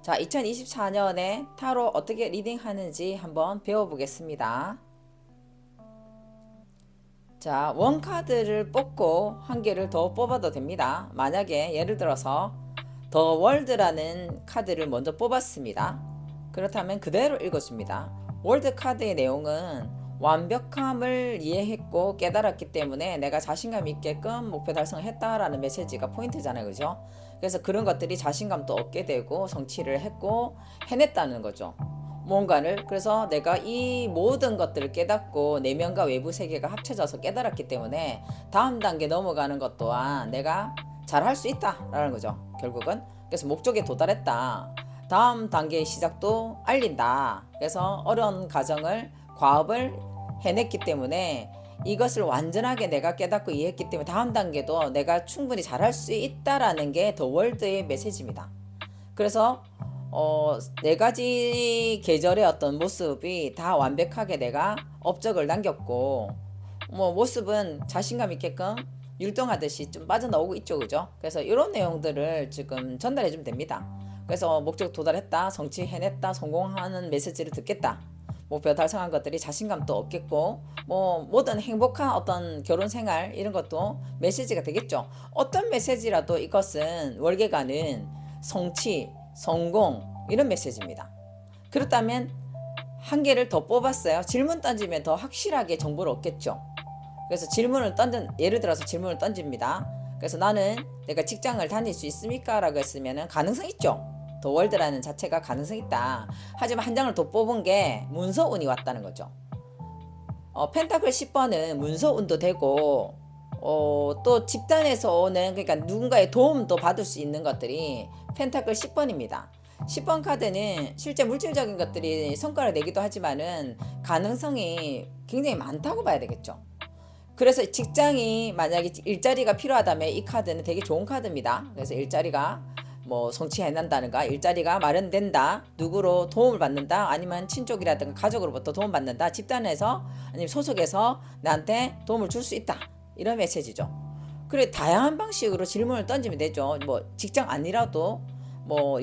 자, 2024년에 타로 어떻게 리딩하는지 한번 배워보겠습니다. 자, 원카드를 뽑고 한 개를 더 뽑아도 됩니다. 만약에 예를 들어서 더 월드라는 카드를 먼저 뽑았습니다. 그렇다면 그대로 읽어줍니다. 월드 카드의 내용은 완벽함을 이해했고 깨달았기 때문에 내가 자신감 있게끔 목표 달성을 했다라는 메시지가 포인트잖아요. 그죠? 그래서 그런 것들이 자신감도 얻게 되고 성취를 했고 해냈다는 거죠. 뭔가를. 그래서 내가 이 모든 것들을 깨닫고 내면과 외부 세계가 합쳐져서 깨달았기 때문에 다음 단계 넘어가는 것 또한 내가 잘할 수 있다라는 거죠. 결국은. 그래서 목적에 도달했다. 다음 단계의 시작도 알린다. 그래서 어려운 과정을 과업을 해냈기 때문에 이것을 완전하게 내가 깨닫고 이해했기 때문에 다음 단계도 내가 충분히 잘할 수 있다라는 게 더 월드의 메시지입니다. 그래서 네 가지 계절의 어떤 모습이 다 완벽하게 내가 업적을 남겼고, 뭐 모습은 자신감 있게끔 율동하듯이 좀 빠져나오고 있죠. 그죠? 그래서 이런 내용들을 지금 전달해 주면 됩니다. 그래서 목적 도달했다, 성취해냈다, 성공하는 메시지를 듣겠다, 목표 달성한 것들이 자신감도 얻겠고, 뭐 모든 행복한 어떤 결혼 생활 이런 것도 메시지가 되겠죠. 어떤 메시지라도 이것은 월계가는 성취, 성공 이런 메시지입니다. 그렇다면 한 개를 더 뽑았어요. 질문 던지면 더 확실하게 정보를 얻겠죠. 그래서 예를 들어서 질문을 던집니다. 그래서 나는 내가 직장을 다닐 수 있습니까? 라고 했으면 가능성 있죠. 더 월드라는 자체가 가능성 있다. 하지만 한 장을 더 뽑은 게 문서운이 왔다는 거죠. 펜타클 10번은 문서운도 되고, 또 집단에서 오는, 그러니까 누군가의 도움도 받을 수 있는 것들이 펜타클 10번입니다. 10번 카드는 실제 물질적인 것들이 성과를 내기도 하지만은 가능성이 굉장히 많다고 봐야 되겠죠. 그래서 직장이 만약에 일자리가 필요하다면 이 카드는 되게 좋은 카드입니다. 그래서 일자리가 뭐 성취해낸다는가, 일자리가 마련된다, 누구로 도움을 받는다, 아니면 친족이라든가 가족으로부터 도움 받는다, 집단에서 아니면 소속에서 나한테 도움을 줄 수 있다, 이런 메시지죠. 그래, 다양한 방식으로 질문을 던지면 되죠. 뭐 직장 아니라도 뭐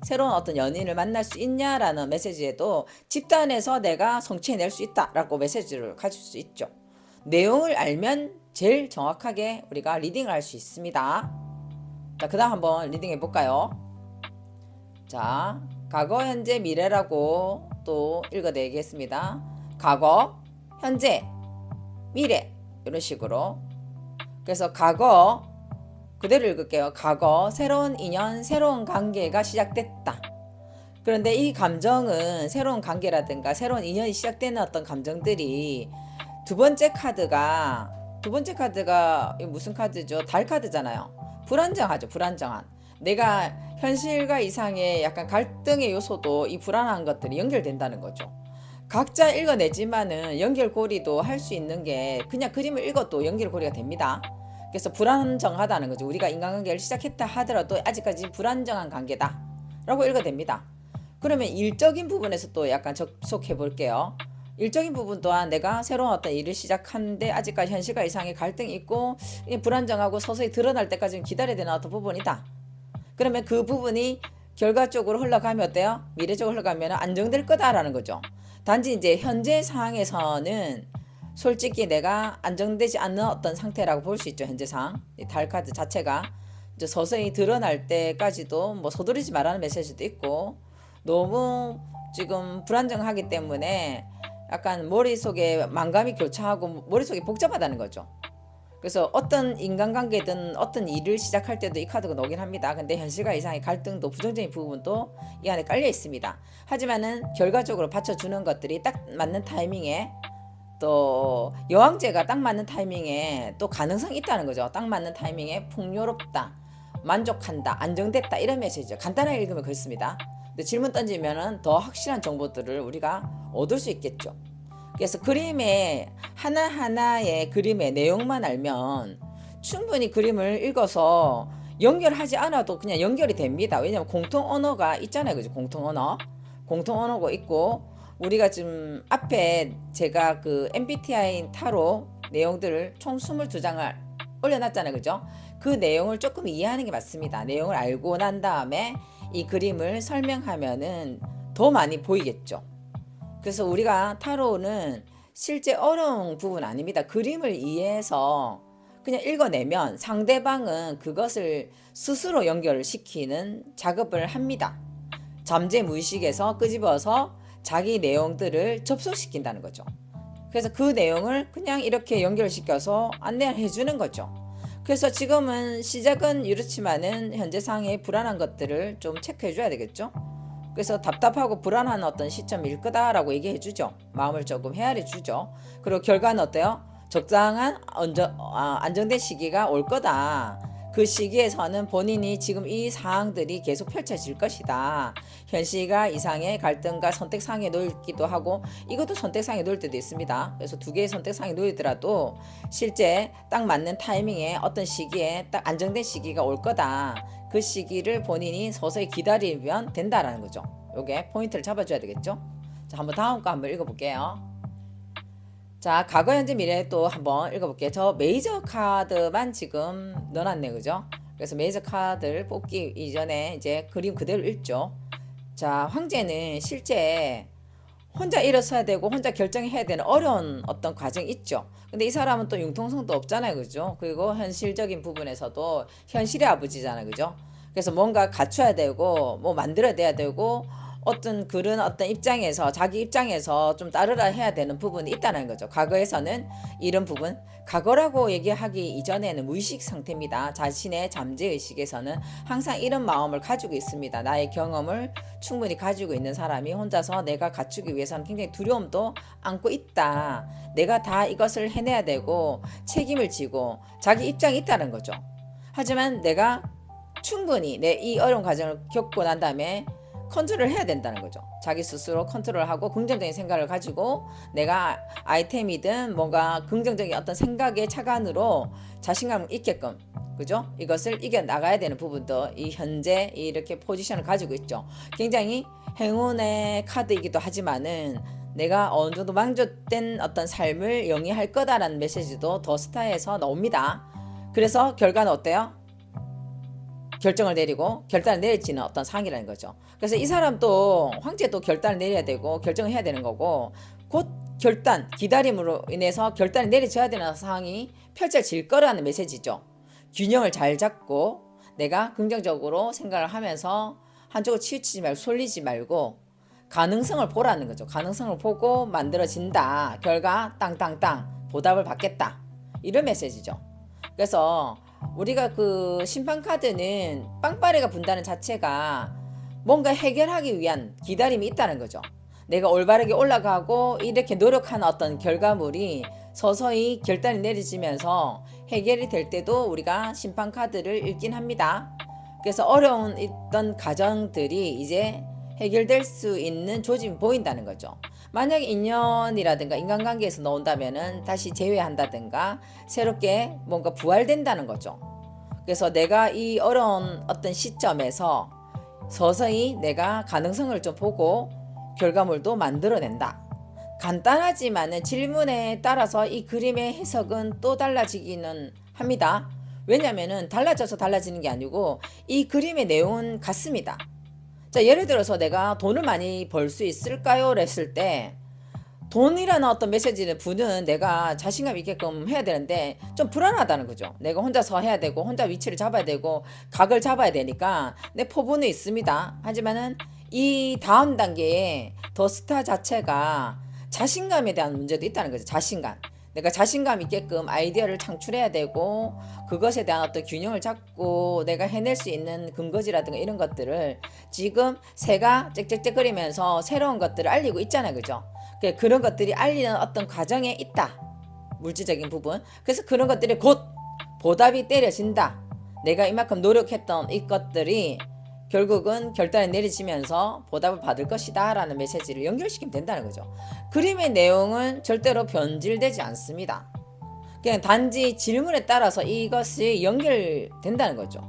새로운 어떤 연인을 만날 수 있냐라는 메시지에도 집단에서 내가 성취해낼 수 있다라고 메시지를 가질 수 있죠. 내용을 알면 제일 정확하게 우리가 리딩을 할 수 있습니다. 자, 그 다음 한번 리딩 해볼까요? 자, 과거, 현재, 미래라고 또 읽어내겠습니다. 과거, 현재, 미래 이런 식으로. 그래서 과거 그대로 읽을게요. 과거, 새로운 인연, 새로운 관계가 시작됐다. 그런데 이 감정은 새로운 관계라든가 새로운 인연이 시작되는 어떤 감정들이 두 번째 카드가 무슨 카드죠? 달 카드잖아요. 불안정하죠. 불안정한. 내가 현실과 이상의 약간 갈등의 요소도 이 불안한 것들이 연결된다는 거죠. 각자 읽어내지만은 연결고리도 할 수 있는 게 그냥 그림을 읽어도 연결고리가 됩니다. 그래서 불안정하다는 거죠. 우리가 인간관계를 시작했다 하더라도 아직까지 불안정한 관계다 라고 읽어됩니다. 그러면 일적인 부분에서 또 약간 접속해 볼게요. 일적인 부분 또한 내가 새로운 어떤 일을 시작하는데 아직까지 현실과 이상의 갈등이 있고 불안정하고 서서히 드러날 때까지 기다려야 되는 어떤 부분이다. 그러면 그 부분이 결과적으로 흘러가면 어때요? 미래적으로 흘러가면 안정될 거다라는 거죠. 단지 이제 현재 상황에서는 솔직히 내가 안정되지 않는 어떤 상태라고 볼 수 있죠. 현재 상황. 달 카드 자체가 이제 서서히 드러날 때까지도 뭐 서두르지 말라는 메시지도 있고, 너무 지금 불안정하기 때문에 약간 머릿속에 망감이 교차하고 머릿속이 복잡하다는 거죠. 그래서 어떤 인간관계든 어떤 일을 시작할 때도 이 카드가 나오긴 합니다. 근데 현실과 이상의 갈등도 부정적인 부분도 이 안에 깔려 있습니다. 하지만은 결과적으로 받쳐주는 것들이 딱 맞는 타이밍에, 또 여왕제가 딱 맞는 타이밍에 또 가능성이 있다는 거죠. 딱 맞는 타이밍에 풍요롭다, 만족한다, 안정됐다 이런 메시지죠. 간단하게 읽으면 그렇습니다. 근데 질문 던지면은 더 확실한 정보들을 우리가 얻을 수 있겠죠. 그래서 그림의 하나하나의 그림의 내용만 알면 충분히 그림을 읽어서 연결하지 않아도 그냥 연결이 됩니다. 왜냐하면 공통 언어가 있잖아요. 그죠? 공통 언어가 있고, 우리가 지금 앞에 제가 그 MBTI 타로 내용들을 총 22장을 올려놨잖아요. 그죠? 그 내용을 조금 이해하는 게 맞습니다. 내용을 알고 난 다음에 이 그림을 설명하면은 더 많이 보이겠죠. 그래서 우리가 타로는 실제 어려운 부분 아닙니다. 그림을 이해해서 그냥 읽어내면 상대방은 그것을 스스로 연결을 시키는 작업을 합니다. 잠재 무의식에서 끄집어서 자기 내용들을 접속시킨다는 거죠. 그래서 그 내용을 그냥 이렇게 연결시켜서 안내해 주는 거죠. 그래서 지금은 시작은 이렇지만은 현재 상황의 불안한 것들을 좀 체크해 줘야 되겠죠. 그래서 답답하고 불안한 어떤 시점일 거다라고 얘기해 주죠. 마음을 조금 헤아려 주죠. 그리고 결과는 어때요? 적당한 안정된 시기가 올 거다. 그 시기에서는 본인이 지금 이 상황들이 계속 펼쳐질 것이다. 현실과 이상의 갈등과 선택상에 놓이기도 하고 이것도 선택상에 놓일 때도 있습니다. 그래서 두 개의 선택상에 놓이더라도 실제 딱 맞는 타이밍에 어떤 시기에 딱 안정된 시기가 올 거다. 그 시기를 본인이 서서히 기다리면 된다라는 거죠. 요게 포인트를 잡아줘야 되겠죠. 자, 한번 다음 거 한번 읽어볼게요. 자, 과거, 현재, 미래 또 한번 읽어볼게요. 저 메이저 카드만 지금 넣어놨네요. 그죠? 그래서 메이저 카드를 뽑기 이전에 이제 그림 그대로 읽죠. 자, 황제는 실제 혼자 일어서야 되고 혼자 결정해야 되는 어려운 어떤 과정이 있죠. 근데 이 사람은 또 융통성도 없잖아요. 그죠? 그리고 현실적인 부분에서도 현실의 아버지잖아요. 그죠? 그래서 뭔가 갖춰야 되고 뭐 만들어야 되고 어떤 그런 어떤 입장에서 자기 입장에서 좀 따르라 해야 되는 부분이 있다는 거죠. 과거에서는 이런 부분, 과거라고 얘기하기 이전에는 무의식 상태입니다. 자신의 잠재의식에서는 항상 이런 마음을 가지고 있습니다. 나의 경험을 충분히 가지고 있는 사람이 혼자서 내가 갖추기 위해서는 굉장히 두려움도 안고 있다. 내가 다 이것을 해내야 되고 책임을 지고 자기 입장이 있다는 거죠. 하지만 내가 충분히 내 이 어려운 과정을 겪고 난 다음에 컨트롤을 해야 된다는 거죠. 자기 스스로 컨트롤하고 긍정적인 생각을 가지고 내가 아이템이든 뭔가 긍정적인 어떤 생각의 차관으로 자신감 있게끔, 그죠? 이것을 이겨 나가야 되는 부분도 이 현재 이렇게 포지션을 가지고 있죠. 굉장히 행운의 카드이기도 하지만은 내가 어느 정도 망조된 어떤 삶을 영위할 거다라는 메시지도 더 스타에서 나옵니다. 그래서 결과는 어때요? 결정을 내리고 결단을 내릴지는 어떤 상황이라는 거죠. 그래서 이 사람도 황제도 결단을 내려야 되고 결정을 해야 되는 거고 곧 결단, 기다림으로 인해서 결단을 내려져야 되는 상황이 펼쳐질 거라는 메시지죠. 균형을 잘 잡고 내가 긍정적으로 생각을 하면서 한쪽으로 치우치지 말고 쏠리지 말고 가능성을 보라는 거죠. 가능성을 보고 만들어진다. 결과 땅땅땅 보답을 받겠다. 이런 메시지죠. 그래서 우리가 그 심판카드는 빵빠레가 분다는 자체가 뭔가 해결하기 위한 기다림이 있다는 거죠. 내가 올바르게 올라가고 이렇게 노력하는 어떤 결과물이 서서히 결단이 내려지면서 해결이 될 때도 우리가 심판카드를 읽긴 합니다. 그래서 어려운 있던 과정들이 이제 해결될 수 있는 조짐이 보인다는 거죠. 만약에 인연이라든가 인간관계에서 나온다면은 다시 재회한다든가 새롭게 뭔가 부활된다는 거죠. 그래서 내가 이 어려운 어떤 시점에서 서서히 내가 가능성을 좀 보고 결과물도 만들어낸다. 간단하지만은 질문에 따라서 이 그림의 해석은 또 달라지기는 합니다. 왜냐면은 달라져서 달라지는 게 아니고 이 그림의 내용은 같습니다. 자, 예를 들어서 내가 돈을 많이 벌 수 있을까요? 했을 때 돈이라는 어떤 메시지는 부는 내가 자신감 있게끔 해야 되는데 좀 불안하다는 거죠. 내가 혼자서 해야 되고 혼자 위치를 잡아야 되고 각을 잡아야 되니까 내 포부는 있습니다. 하지만은 이 다음 단계에 더 스타 자체가 자신감에 대한 문제도 있다는 거죠. 자신감. 내가 자신감 있게끔 아이디어를 창출해야 되고 그것에 대한 어떤 균형을 잡고 내가 해낼 수 있는 근거지라든가 이런 것들을 지금 새가 짹짹짹거리면서 새로운 것들을 알리고 있잖아요. 그죠? 그런 것들이 알리는 어떤 과정에 있다. 물질적인 부분. 그래서 그런 것들이 곧 보답이 때려진다. 내가 이만큼 노력했던 이 것들이 결국은 결단이 내려지면서 보답을 받을 것이다 라는 메시지를 연결시키면 된다는 거죠. 그림의 내용은 절대로 변질되지 않습니다. 그냥 단지 질문에 따라서 이것이 연결된다는 거죠.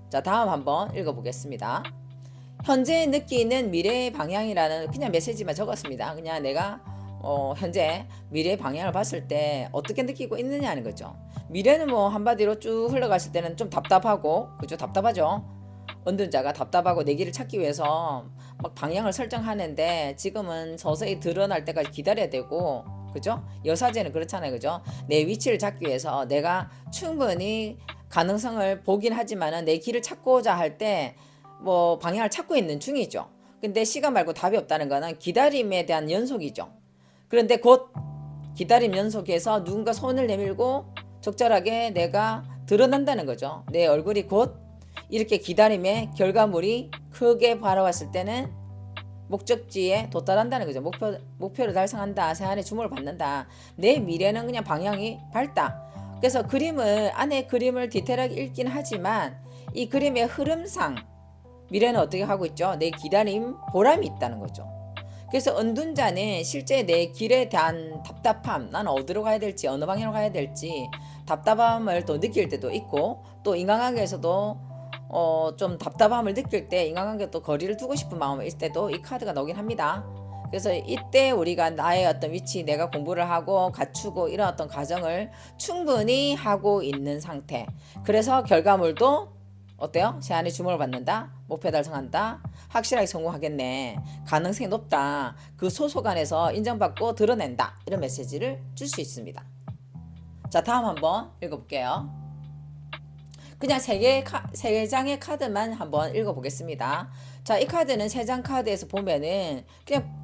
자, 다음 한번 읽어보겠습니다. 현재 느끼는 미래의 방향이라는 그냥 메시지만 적었습니다. 그냥 내가 현재 미래의 방향을 봤을 때 어떻게 느끼고 있느냐는 거죠. 미래는 뭐 한마디로 쭉 흘러갔을 때는 좀 답답하고, 그죠? 답답하죠. 은둔자가 답답하고 내 길을 찾기 위해서 막 방향을 설정하는데 지금은 서서히 드러날 때까지 기다려야 되고, 그죠? 여사제는 그렇잖아요, 그죠? 내 위치를 잡기 위해서 내가 충분히 가능성을 보긴 하지만은 내 길을 찾고자 할 때 뭐 방향을 찾고 있는 중이죠. 근데 시간 말고 답이 없다는 거는 기다림에 대한 연속이죠. 그런데 곧 기다림 연속에서 누군가 손을 내밀고 적절하게 내가 드러난다는 거죠. 내 얼굴이 곧 이렇게 기다림의 결과물이 크게 바라왔을 때는 목적지에 도달한다는 거죠. 목표를 달성한다. 새하늘의 주목을 받는다. 내 미래는 그냥 방향이 밝다. 그래서 안에 그림을 디테일하게 읽긴 하지만 이 그림의 흐름상 미래는 어떻게 하고 있죠? 내 기다림 보람이 있다는 거죠. 그래서 은둔자는 실제 내 길에 대한 답답함, 난 어디로 가야 될지, 어느 방향으로 가야 될지 답답함을 또 느낄 때도 있고, 또 인간관계에서도 좀 답답함을 느낄 때 인간관계 또 거리를 두고 싶은 마음이 있을 때도 이 카드가 나오긴 합니다. 그래서 이때 우리가 나의 어떤 위치, 내가 공부를 하고 갖추고 이런 어떤 과정을 충분히 하고 있는 상태. 그래서 결과물도 어때요? 새하늘의 주목을 받는다. 목표 달성한다. 확실하게 성공하겠네. 가능성이 높다. 그 소속 안에서 인정받고 드러낸다. 이런 메시지를 줄 수 있습니다. 자, 다음 한번 읽어볼게요. 그냥 세 장의 카드만 한번 읽어보겠습니다. 자, 이 카드는 세 장 카드에서 보면은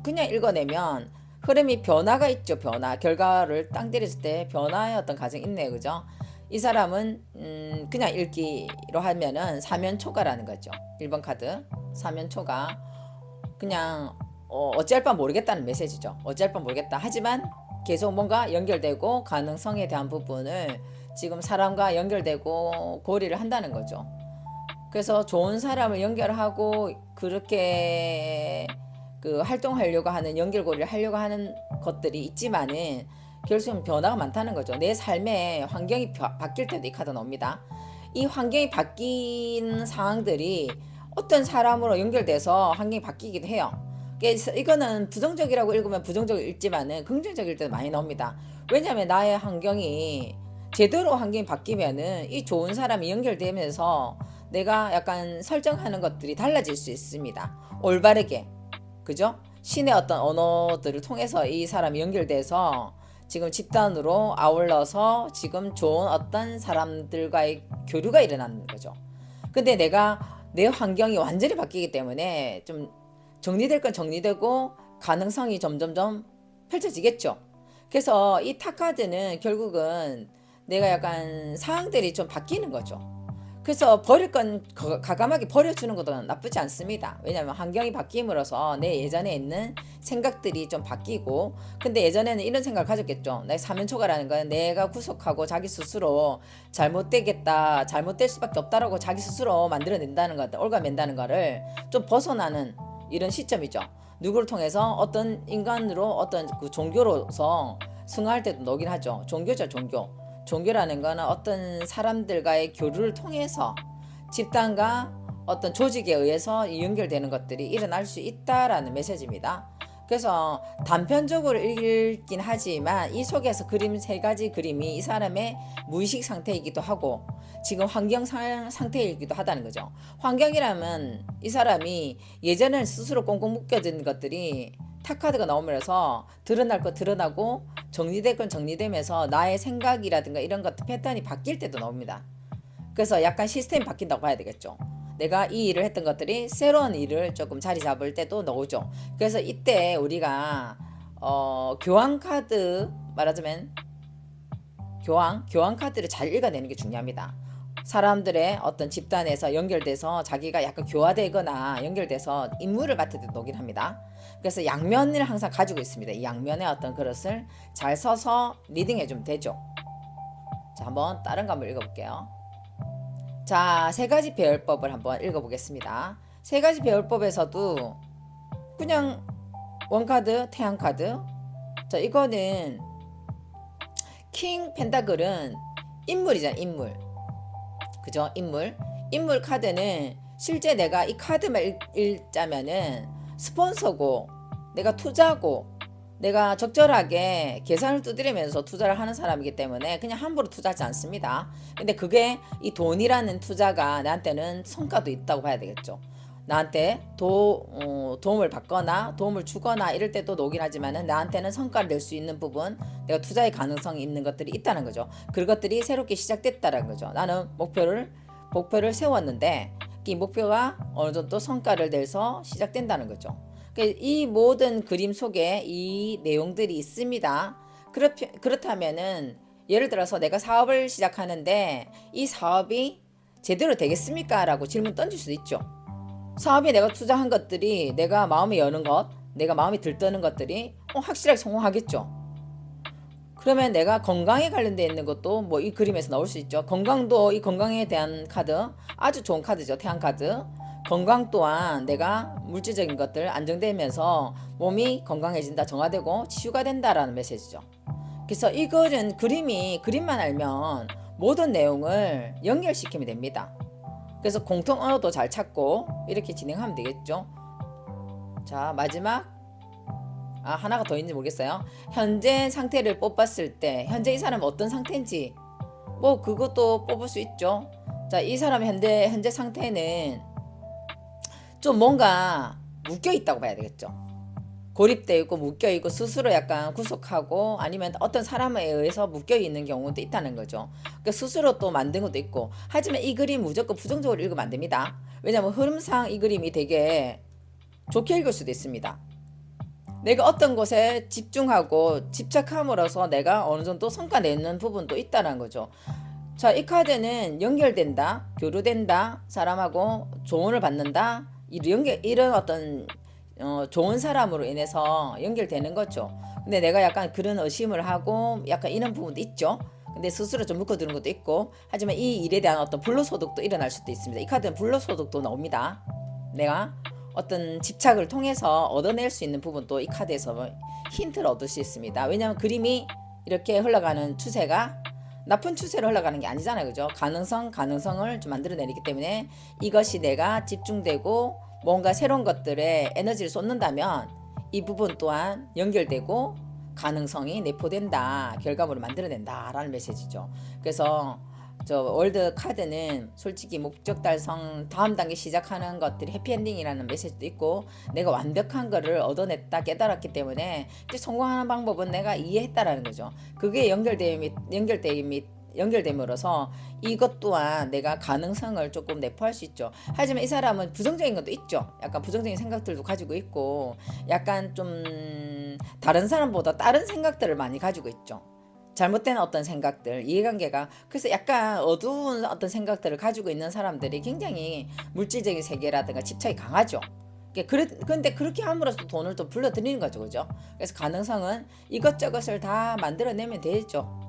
그냥 읽어내면 흐름이 변화가 있죠. 변화. 결과를 땅 때렸을 때 변화의 어떤 과정이 있네요. 그죠? 이 사람은 그냥 읽기로 하면은 사면초가라는 거죠. 1번 카드 사면초가 그냥 어찌할 바 모르겠다는 메시지죠. 어찌할 바 모르겠다. 하지만 계속 뭔가 연결되고 가능성에 대한 부분을 지금 사람과 연결되고 고리를 한다는 거죠. 그래서 좋은 사람을 연결하고 그렇게 그 활동하려고 하는 연결고리를 하려고 하는 것들이 있지만은 결국은 변화가 많다는 거죠. 내 삶의 환경이 바뀔 때도 이 카드 나옵니다. 이 환경이 바뀐 상황들이 어떤 사람으로 연결돼서 환경이 바뀌기도 해요. 그래서 이거는 부정적이라고 읽으면 부정적으로 읽지만은 긍정적일 때도 많이 나옵니다. 왜냐하면 나의 환경이 제대로 환경이 바뀌면은 이 좋은 사람이 연결되면서 내가 약간 설정하는 것들이 달라질 수 있습니다. 올바르게. 그죠? 신의 어떤 언어들을 통해서 이 사람이 연결돼서 지금 집단으로 아울러서 지금 좋은 어떤 사람들과의 교류가 일어나는 거죠. 근데 내 환경이 완전히 바뀌기 때문에 좀 정리될 건 정리되고 가능성이 점점점 펼쳐지겠죠. 그래서 이 타카드는 결국은 내가 약간 상황들이 좀 바뀌는 거죠. 그래서 버릴 건 과감하게 버려주는 것도 나쁘지 않습니다. 왜냐하면 환경이 바뀜으로써 내 예전에 있는 생각들이 좀 바뀌고, 근데 예전에는 이런 생각을 가졌겠죠. 나의 사면초가라는 건 내가 구속하고 자기 스스로 잘못되겠다, 잘못될 수밖에 없다라고 자기 스스로 만들어낸다는 것, 올가맨다는 거를 좀 벗어나는 이런 시점이죠. 누구를 통해서 어떤 인간으로 어떤 그 종교로서 승화할 때도 나오긴 하죠. 종교죠, 종교. 종교라는 거는 어떤 사람들과의 교류를 통해서 집단과 어떤 조직에 의해서 연결되는 것들이 일어날 수 있다라는 메시지입니다. 그래서 단편적으로 읽긴 하지만 이 속에서 그림 세 가지 그림이 이 사람의 무의식 상태이기도 하고 지금 환경 상태이기도 하다는 거죠. 환경이라면 이 사람이 예전에 스스로 꽁꽁 묶여진 것들이 타카드가 나오면서 드러날 거 드러나고 정리될 건 정리되면서 나의 생각이라든가 이런 것들 패턴이 바뀔 때도 나옵니다. 그래서 약간 시스템이 바뀐다고 봐야 되겠죠. 내가 이 일을 했던 것들이 새로운 일을 조금 자리 잡을 때도 나오죠. 그래서 이때 우리가 교황 카드 말하자면 교황 카드를 잘 읽어내는 게 중요합니다. 사람들의 어떤 집단에서 연결돼서 자기가 약간 교화되거나 연결돼서 임무를 맡을 때도 오긴 합니다. 그래서 양면을 항상 가지고 있습니다. 이 양면의 어떤 그릇을 잘 서서 리딩해주면 되죠. 자, 한번 다른 거 한번 읽어볼게요. 자, 세 가지 배열법을 한번 읽어보겠습니다. 세 가지 배열법에서도 그냥 원카드, 태양카드. 자, 이거는 킹 펜타클은 인물이잖아, 인물. 그죠? 인물 카드는 실제 내가 이 카드만 읽자면은 스폰서고 내가 투자고 내가 적절하게 계산을 두드리면서 투자를 하는 사람이기 때문에 그냥 함부로 투자하지 않습니다. 근데 그게 이 돈이라는 투자가 나한테는 성과도 있다고 봐야 되겠죠. 나한테 도움을 받거나 도움을 주거나 이럴 때도 녹긴 하지만은 나한테는 성과를 낼 수 있는 부분, 내가 투자의 가능성이 있는 것들이 있다는 거죠. 그것들이 새롭게 시작됐다는 거죠. 나는 목표를 세웠는데 이 목표가 어느 정도 성과를 내서 시작된다는 거죠. 이 모든 그림 속에 이 내용들이 있습니다. 그렇다면은 예를 들어서 내가 사업을 시작하는데 이 사업이 제대로 되겠습니까? 라고 질문 던질 수도 있죠. 사업에 내가 투자한 것들이 내가 마음에 여는 것, 내가 마음에 들떠는 것들이 확실하게 성공하겠죠. 그러면 내가 건강에 관련되어 있는 것도 뭐 이 그림에서 나올 수 있죠. 건강도 이 건강에 대한 카드 아주 좋은 카드죠. 태양 카드. 건강 또한 내가 물질적인 것들 안정되면서 몸이 건강해진다, 정화되고 치유가 된다라는 메시지죠. 그래서 이 글은 그림만 알면 모든 내용을 연결시키면 됩니다. 그래서 공통 언어도 잘 찾고 이렇게 진행하면 되겠죠. 자, 마지막 하나가 더 있는지 모르겠어요. 현재 상태를 뽑았을 때 현재 이 사람은 어떤 상태인지 뭐 그것도 뽑을 수 있죠. 자, 이 사람의 현재 상태는 좀 뭔가 묶여 있다고 봐야 되겠죠. 고립되어 있고 묶여 있고 스스로 약간 구속하고 아니면 어떤 사람에 의해서 묶여 있는 경우도 있다는 거죠. 그러니까 스스로 또 만든 것도 있고. 하지만 이 그림 무조건 부정적으로 읽으면 안 됩니다. 왜냐하면 흐름상 이 그림이 되게 좋게 읽을 수도 있습니다. 내가 어떤 것에 집중하고 집착함으로써 내가 어느 정도 성과 내는 부분도 있다는 거죠. 자, 이 카드는 연결된다, 교류된다, 사람하고 조언을 받는다, 이런 어떤 좋은 사람으로 인해서 연결되는 거죠. 근데 내가 약간 그런 의심을 하고 약간 이런 부분도 있죠. 근데 스스로 좀 묶어두는 것도 있고. 하지만 이 일에 대한 어떤 불로소득도 일어날 수도 있습니다. 이 카드는 불로소득도 나옵니다. 내가 어떤 집착을 통해서 얻어낼 수 있는 부분도 이 카드에서 힌트를 얻을 수 있습니다. 왜냐하면 그림이 이렇게 흘러가는 추세가 나쁜 추세로 흘러가는 게 아니잖아요. 그죠? 가능성을 좀 만들어내기 때문에 이것이 내가 집중되고 뭔가 새로운 것들에 에너지를 쏟는다면 이 부분 또한 연결되고 가능성이 내포된다, 결과물을 만들어낸다 라는 메시지죠. 그래서 저 월드 카드는 솔직히 목적 달성 다음 단계 시작하는 것들이 해피엔딩이라는 메시지도 있고 내가 완벽한 거를 얻어냈다 깨달았기 때문에 성공하는 방법은 내가 이해했다라는 거죠. 그게 연결됨으로써 이것 또한 내가 가능성을 조금 내포할 수 있죠. 하지만 이 사람은 부정적인 것도 있죠. 약간 부정적인 생각들도 가지고 있고 약간 좀 다른 사람보다 다른 생각들을 많이 가지고 있죠. 잘못된 어떤 생각들, 이해관계가 그래서 약간 어두운 어떤 생각들을 가지고 있는 사람들이 굉장히 물질적인 세계라든가 집착이 강하죠. 근데 그렇게 함으로써 돈을 또 불러들이는 거죠. 그죠? 그래서 가능성은 이것저것을 다 만들어내면 되죠.